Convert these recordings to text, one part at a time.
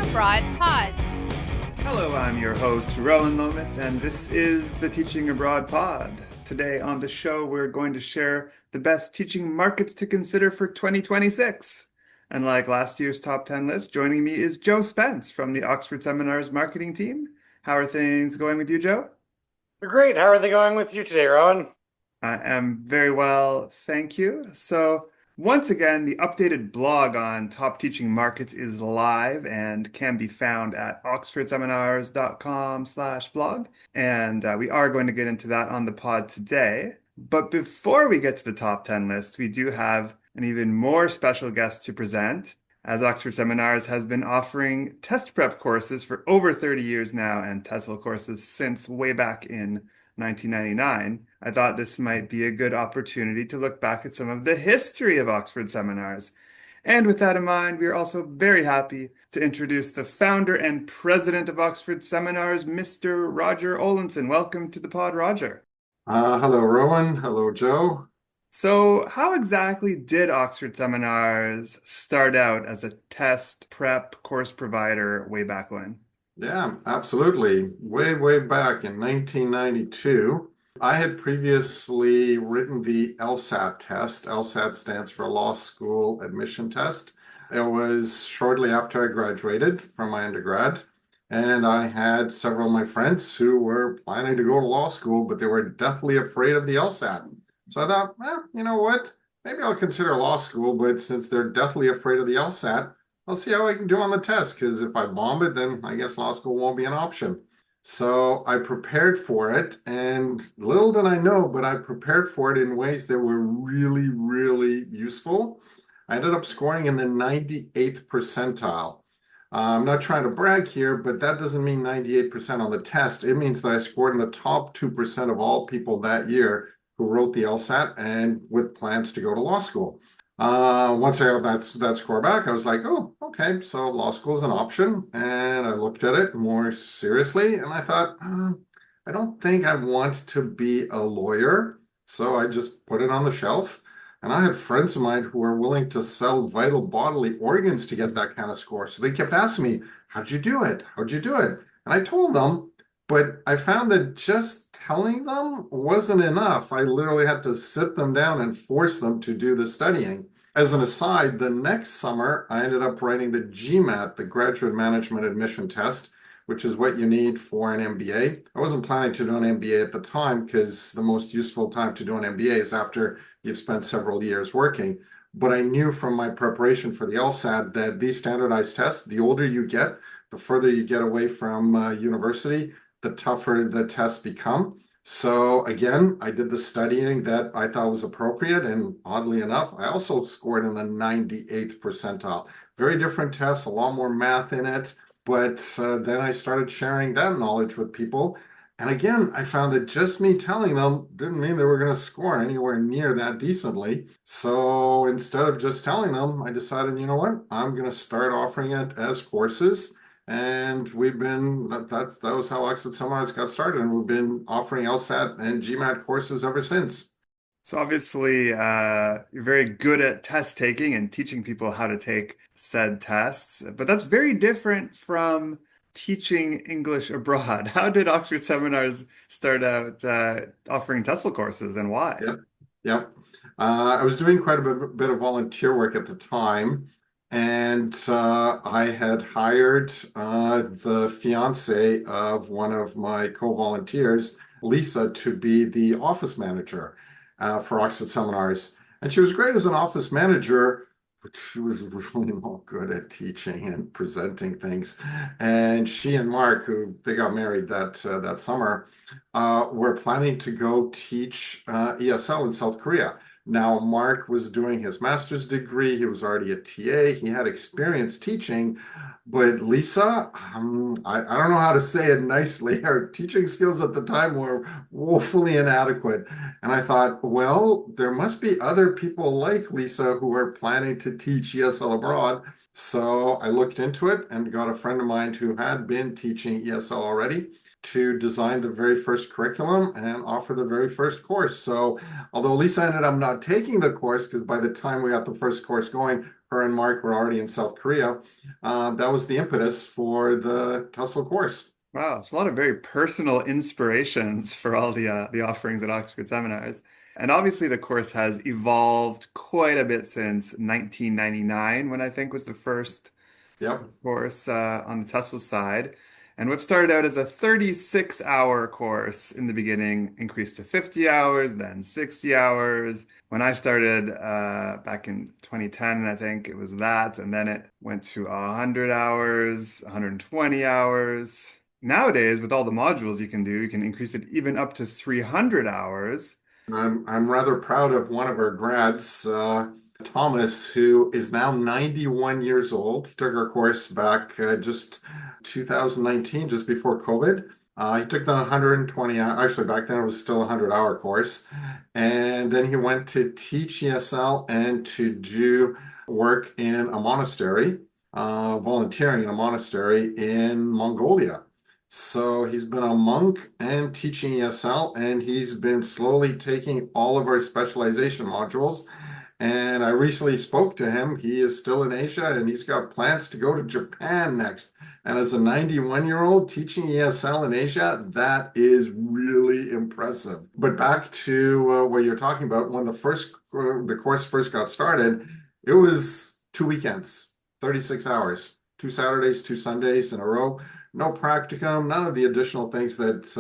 Abroad Pod. Hello, I'm your host, Rowan Lomas, and this is the Teaching Abroad Pod. Today on the show, we're going to share the best teaching markets to consider for 2026. And like last year's top 10 list, joining me is Joe Spence from the Oxford Seminars marketing team. How are things going with you, Joe? Great. How are they going with you today, Rowan? I am very well, thank you. So, once again, the updated blog on top teaching markets is live and can be found at oxfordseminars.com/blog. And we are going to get into that on the pod today. But before we get to the top 10 list, we do have an even more special guest to present, as Oxford Seminars has been offering test prep courses for over 30 years now and TESL courses since way back in 1999. I thought this might be a good opportunity to look back at some of the history of Oxford Seminars. And with that in mind, we are also very happy to introduce the founder and president of Oxford Seminars, Mr. Roger Olenson. Welcome to the pod, Roger. Hello, Rowan. Hello, Joe. So, how exactly did Oxford Seminars start out as a test prep course provider way back when? Yeah, absolutely. Way back in 1992, I had previously written the LSAT test. LSAT stands for Law School Admission Test. It was shortly after I graduated from my undergrad, and I had several of my friends who were planning to go to law school, but they were deathly afraid of the LSAT. So I thought, you know what? Maybe I'll consider law school, but since they're deathly afraid of the LSAT, I'll see how I can do on the test, because if I bomb it, then I guess law school won't be an option. So I prepared for it, and little did I know, but I prepared for it in ways that were really, really useful. I ended up scoring in the 98th percentile. I'm not trying to brag here, but that doesn't mean 98% on the test. It means that I scored in the top 2% of all people that year who wrote the LSAT and with plans to go to law school. Once I got that score back, I was like, oh, okay, so law school is an option. And I looked at it more seriously, and I thought, I don't think I want to be a lawyer. So I just put it on the shelf. And I had friends of mine who were willing to sell vital bodily organs to get that kind of score. So they kept asking me, how'd you do it? How'd you do it? And I told them, but I found that just telling them wasn't enough. I literally had to sit them down and force them to do the studying. As an aside, the next summer, I ended up writing the GMAT, the Graduate Management Admission Test, which is what you need for an MBA. I wasn't planning to do an MBA at the time because the most useful time to do an MBA is after you've spent several years working. But I knew from my preparation for the LSAT that these standardized tests, the older you get, the further you get away from university, the tougher the tests become. So again, I did the studying that I thought was appropriate, and oddly enough, I also scored in the 98th percentile. Very different tests, a lot more math in it, but then I started sharing that knowledge with people. And again, I found that just me telling them didn't mean they were going to score anywhere near that decently. So instead of just telling them, I decided, you know what, I'm going to start offering it as courses. And that was how Oxford Seminars got started. And we've been offering LSAT and GMAT courses ever since. So obviously, you're very good at test taking and teaching people how to take said tests, but that's very different from teaching English abroad. How did Oxford Seminars start out offering TESOL courses and why? Yep. Yep. I was doing quite a bit of volunteer work at the time. And I had hired the fiance of one of my co-volunteers, Lisa, to be the office manager for Oxford Seminars. And she was great as an office manager, but she was really not good at teaching and presenting things. And she and Mark, who they got married that summer, were planning to go teach ESL in South Korea. Now, Mark was doing his master's degree. He was already a TA. He had experience teaching. But Lisa, I don't know how to say it nicely. Her teaching skills at the time were woefully inadequate. And I thought, well, there must be other people like Lisa who are planning to teach ESL abroad. So I looked into it and got a friend of mine who had been teaching ESL already to design the very first curriculum and offer the very first course. So although Lisa ended up not taking the course, because by the time we got the first course going, her and Mark were already in South Korea. That was the impetus for the TESL course. Wow, it's a lot of very personal inspirations for all the offerings at Oxford Seminars. And obviously the course has evolved quite a bit since 1999, when I think was the first Yep. course on the TESL side. And what started out as a 36-hour course in the beginning increased to 50 hours, then 60 hours. When I started back in 2010, I think it was that, and then it went to 100 hours, 120 hours. Nowadays, with all the modules you can increase it even up to 300 hours. I'm rather proud of one of our grads, Thomas, who is now 91 years old. He took our course back just 2019, just before COVID. He took the 120 hour, actually back then it was still a 100-hour course. And then he went to teach ESL and to do work in a monastery, volunteering in a monastery in Mongolia. So he's been a monk and teaching ESL, and he's been slowly taking all of our specialization modules. And I recently spoke to him. He is still in Asia and he's got plans to go to Japan next. And as a 91-year-old teaching ESL in Asia, that is really impressive. But back to what you're talking about, when the course first got started, it was 2 weekends, 36 hours, 2 Saturdays, 2 Sundays in a row. No practicum, none of the additional things that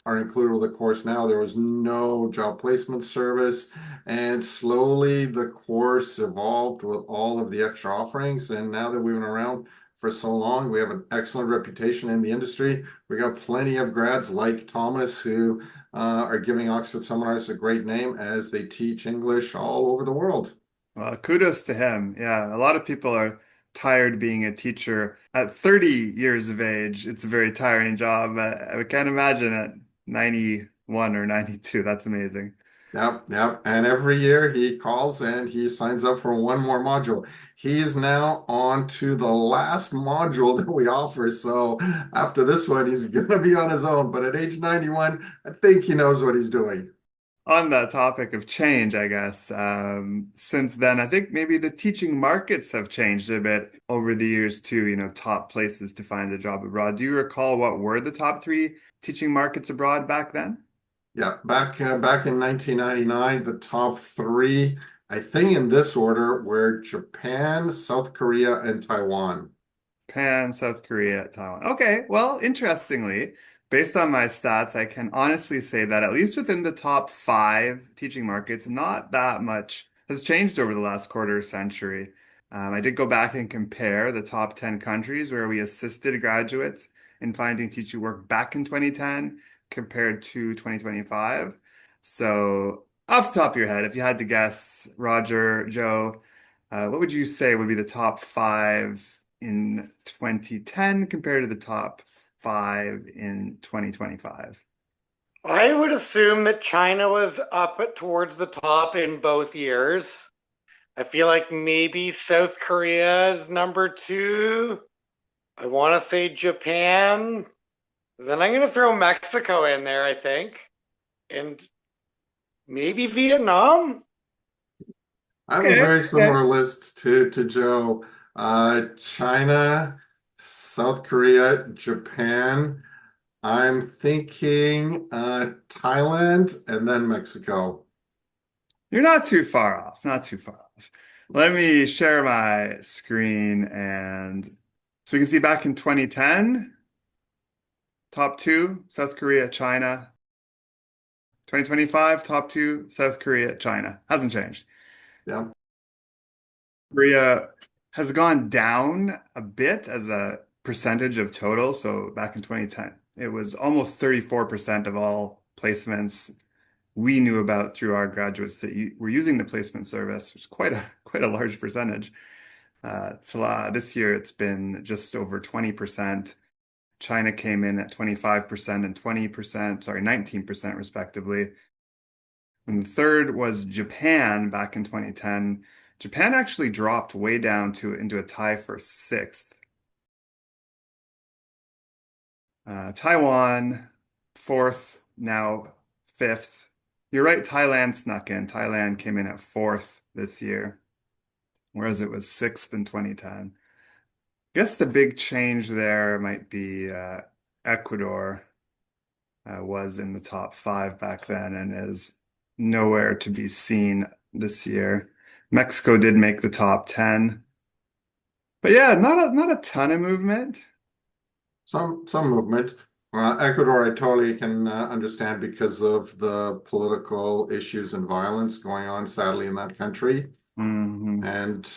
are included with the course now. There was no job placement service, and slowly the course evolved with all of the extra offerings. And now that we've been around for so long, we have an excellent reputation in the industry. We got plenty of grads like Thomas who are giving Oxford Seminars a great name as they teach English all over the world. Well, kudos to him. Yeah, a lot of people are tired being a teacher at 30 years of age. It's a very tiring job. I can't imagine at 91 or 92. That's amazing. Yep, yep. And every year he calls and he signs up for one more module. He's now on to the last module that we offer. So after this one, he's going to be on his own. But at age 91, I think he knows what he's doing. On that topic of change, I guess, since then, I think maybe the teaching markets have changed a bit over the years too, top places to find a job abroad. Do you recall what were the top three teaching markets abroad back then? Yeah, back in 1999, the top three, I think in this order, were Japan, South Korea, and Taiwan. Japan, South Korea, Taiwan. Okay, well, interestingly, based on my stats, I can honestly say that at least within the top five teaching markets, not that much has changed over the last quarter century. I did go back and compare the top 10 countries where we assisted graduates in finding teaching work back in 2010 compared to 2025. So, off the top of your head, if you had to guess, Roger, Joe, what would you say would be the top five in 2010 compared to the top five in 2025? I would assume that China was up towards the top in both years. I feel like maybe South Korea is number two. I want to say Japan. Then I'm going to throw Mexico in there, I think. And maybe Vietnam. I have a Okay, very okay. similar list to Joe. China, South Korea, Japan. I'm thinking Thailand and then Mexico. You're not too far off, not too far off. Let me share my screen and so we can see back in 2010, top two, South Korea, China. 2025, top two, South Korea, China. Hasn't changed. Yeah. Korea has gone down a bit as a percentage of total. So back in 2010, it was almost 34% of all placements we knew about through our graduates that were using the placement service, which is quite a large percentage. This year it's been just over 20%. China came in at 25% and 20%, sorry, 19% respectively. And the third was Japan back in 2010. Japan actually dropped way down to into a tie for sixth. Taiwan, fourth, now fifth. You're right, Thailand snuck in. Thailand came in at fourth this year. whereas it was sixth in 2010. I guess the big change there might be Ecuador was in the top five back then and is nowhere to be seen this year. Mexico did make the top 10. But yeah, not a ton of movement. Some movement. Ecuador, I totally can understand because of the political issues and violence going on, sadly, in that country. Hmm. And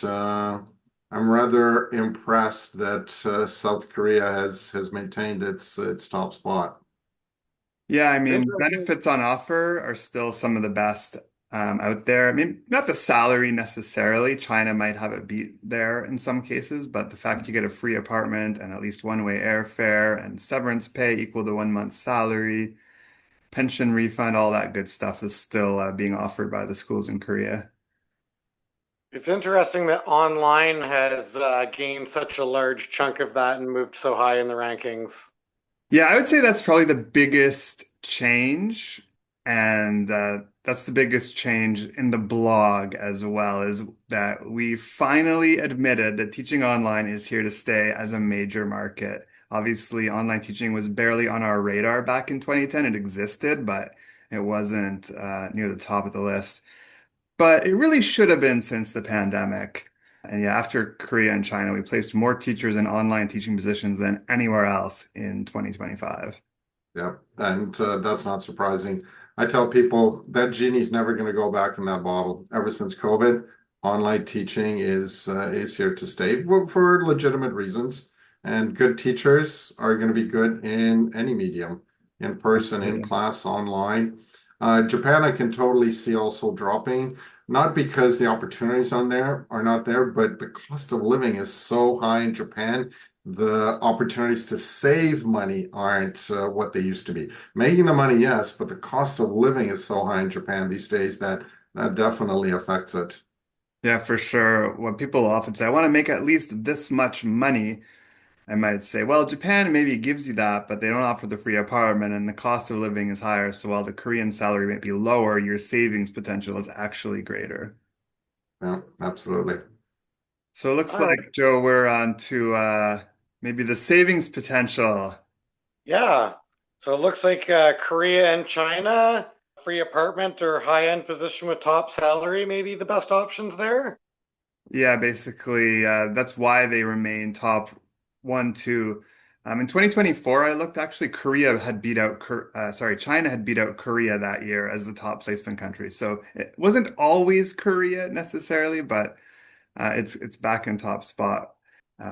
I'm rather impressed that South Korea has maintained its top spot. Yeah, I It's mean, interesting. benefits on offer are still some of the best out there. I mean, not the salary necessarily. China might have it beat there in some cases, but the fact you get a free apartment and at least one-way airfare and severance pay equal to 1 month's salary, pension refund, all that good stuff is still being offered by the schools in Korea. It's interesting that online has gained such a large chunk of that and moved so high in the rankings. Yeah, I would say that's probably the biggest change. And that's the biggest change in the blog as well, is that we finally admitted that teaching online is here to stay as a major market. Obviously, online teaching was barely on our radar back in 2010. It existed, but it wasn't near the top of the list. But it really should have been since the pandemic. And yeah, after Korea and China, we placed more teachers in online teaching positions than anywhere else in 2025. Yeah, and that's not surprising. I tell people that genie's never going to go back in that bottle. Ever since COVID, online teaching is here to stay for legitimate reasons. And good teachers are going to be good in any medium, in person, in Absolutely. class, online. Japan, I can totally see also dropping, not because the opportunities on there are not there, but the cost of living is so high in Japan, the opportunities to save money aren't what they used to be. Making the money, yes, but the cost of living is so high in Japan these days that that definitely affects it. Yeah, for sure. When people often say, I want to make at least this much money, I might say, well, Japan maybe gives you that, but they don't offer the free apartment and the cost of living is higher. So while the Korean salary might be lower, your savings potential is actually greater. Yeah, absolutely. So it looks All right. like, Joe, we're on to maybe the savings potential. Yeah. So it looks like Korea and China, free apartment or high end position with top salary, maybe the best options there. Yeah, basically, that's why they remain top one, two. In 2024, I looked actually, China had beat out Korea that year as the top placement country. So it wasn't always Korea necessarily, but it's back in top spot.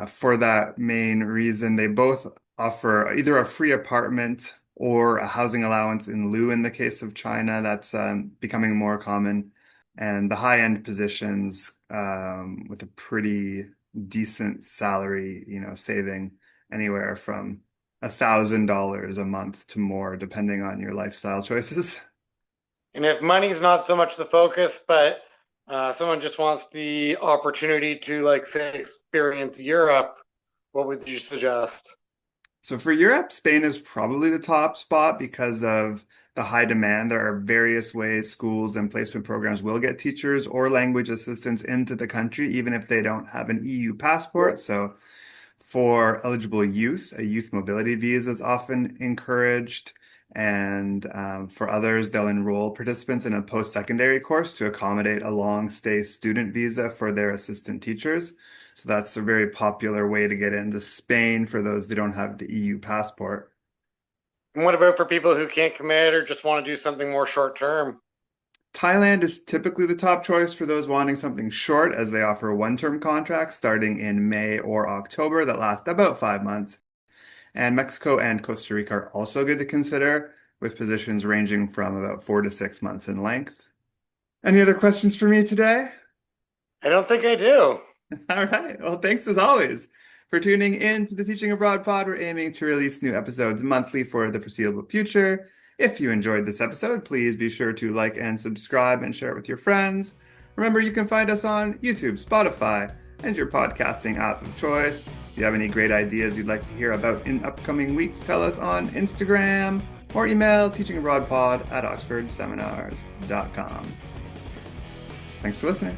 For that main reason, they both offer either a free apartment or a housing allowance in lieu in the case of China. That's becoming more common. And the high-end positions with a pretty decent salary, saving anywhere from $1,000 a month to more, depending on your lifestyle choices. And if money's not so much the focus, but someone just wants the opportunity to, like, say, experience Europe, what would you suggest? So for Europe, Spain is probably the top spot because of the high demand. There are various ways schools and placement programs will get teachers or language assistants into the country, even if they don't have an EU passport. So for eligible youth, a youth mobility visa is often encouraged. And for others, they'll enroll participants in a post-secondary course to accommodate a long stay student visa for their assistant teachers. So that's a very popular way to get into Spain for those that don't have the EU passport. And what about for people who can't commit or just want to do something more short term? Thailand is typically the top choice for those wanting something short, as they offer one-term contracts starting in May or October that last about 5 months. And Mexico and Costa Rica are also good to consider, with positions ranging from about 4 to 6 months in length. Any other questions for me today? I don't think I do. All right. Well, thanks as always for tuning in to the Teaching Abroad pod. We're aiming to release new episodes monthly for the foreseeable future. If you enjoyed this episode, please be sure to like and subscribe and share it with your friends. Remember, you can find us on YouTube, Spotify, and your podcasting app of choice. If you have any great ideas you'd like to hear about in upcoming weeks, tell us on Instagram or email teachingabroadpod@oxfordseminars.com. Thanks for listening.